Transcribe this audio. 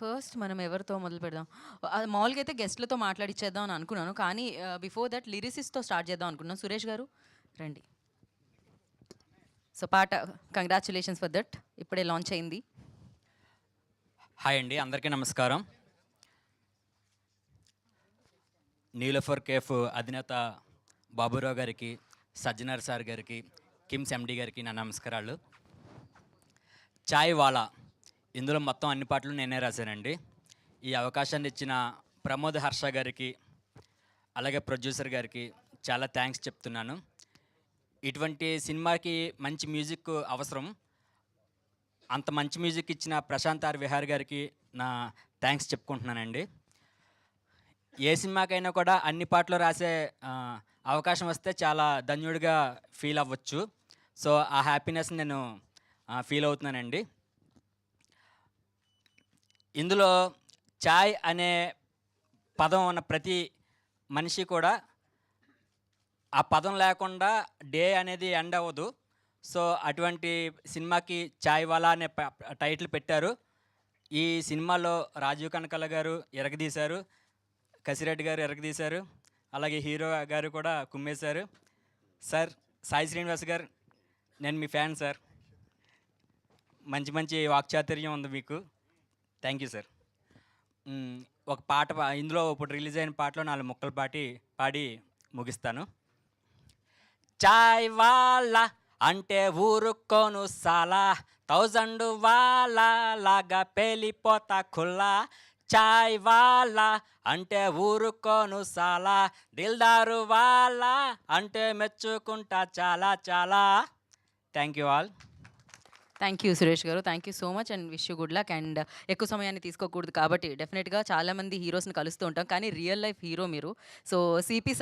First మనం ఎవరితో మొదలు పెడదాం? మామూలుగా అయితే గెస్ట్‌లతో మాట్లాడిచ్చేద్దాం అని అనుకున్నాను. కానీ బిఫోర్ దట్ లిరిసిస్ట్‌తో స్టార్ట్ చేద్దాం అనుకున్నాను. సురేష్ గారు రండి. సో పాట కంగ్రాచ్యులేషన్స్ ఫర్ దట్. ఇప్పుడే లాంచ్ అయింది. హాయ్ అండి, అందరికీ నమస్కారం. నీలోఫర్ కేఫ్ అధినేత బాబురావు గారికి, సజ్జనర్ సార్ గారికి, కిమ్స్ ఎండి గారికి నా నమస్కారాలు. చాయ్ వాలా ఇందులో మొత్తం అన్ని పాటలు నేనే రాశానండి. ఈ అవకాశాన్ని ఇచ్చిన ప్రమోద్ హర్ష గారికి, అలాగే ప్రొడ్యూసర్ గారికి చాలా థ్యాంక్స్ చెప్తున్నాను. ఇటువంటి సినిమాకి మంచి మ్యూజిక్ అవసరం. అంత మంచి మ్యూజిక్ ఇచ్చిన ప్రశాంత్ ఆర్ విహార్ గారికి నా థ్యాంక్స్ చెప్పుకుంటున్నానండి. ఏ సినిమాకైనా కూడా అన్ని పాటలు రాసే అవకాశం వస్తే చాలా ధన్యుడిగా ఫీల్ అవ్వచ్చు. సో ఆ హ్యాపీనెస్ నేను ఫీల్ అవుతున్నానండి. ఇందులో చాయ్ అనే పదం ఉన్న ప్రతి మనిషి కూడా ఆ పదం లేకుండా డే అనేది ఎండ్ అవ్వదు. సో అటువంటి సినిమాకి చాయ్ వాలా అనే టైటిల్ పెట్టారు. ఈ సినిమాలో రాజీవ్ కనకాల గారు ఎరగదీశారు, కసిరెడ్డి గారు ఎరగదీశారు, అలాగే హీరో గారు కూడా కుమ్మేశారు. సార్ సాయి శ్రీనివాస్ గారు, నేను మీ ఫ్యాన్ సార్. మంచి మంచి వాక్చాతుర్యం ఉంది మీకు. Thank you sir. ఒక పాట ఇందులో ఇప్పుడు రిలీజ్ అయిన పాటలో 4 ముక్కలు పాడి ముగిస్తాను. చాయ్ వాలా అంటే ఊరుకోను సాలా, 1000 వాలా లాగా పేలిపోతా ఖుల్లా. చాయ్ వాలా అంటే ఊరుకోను సాలా, దిల్దారు వాలా అంటే మెచ్చుకుంటా చాలా చాలా. Thank you all. Thank you Suresh garu. Thank you so much and wish you good luck. And ఎక్కువ సమయాన్ని తీసుకోకూడదు కాబట్టి డెఫినెట్గా చాలామంది హీరోస్ని కలుస్తూ ఉంటాం. కానీ రియల్ లైఫ్ హీరో మీరు. So CP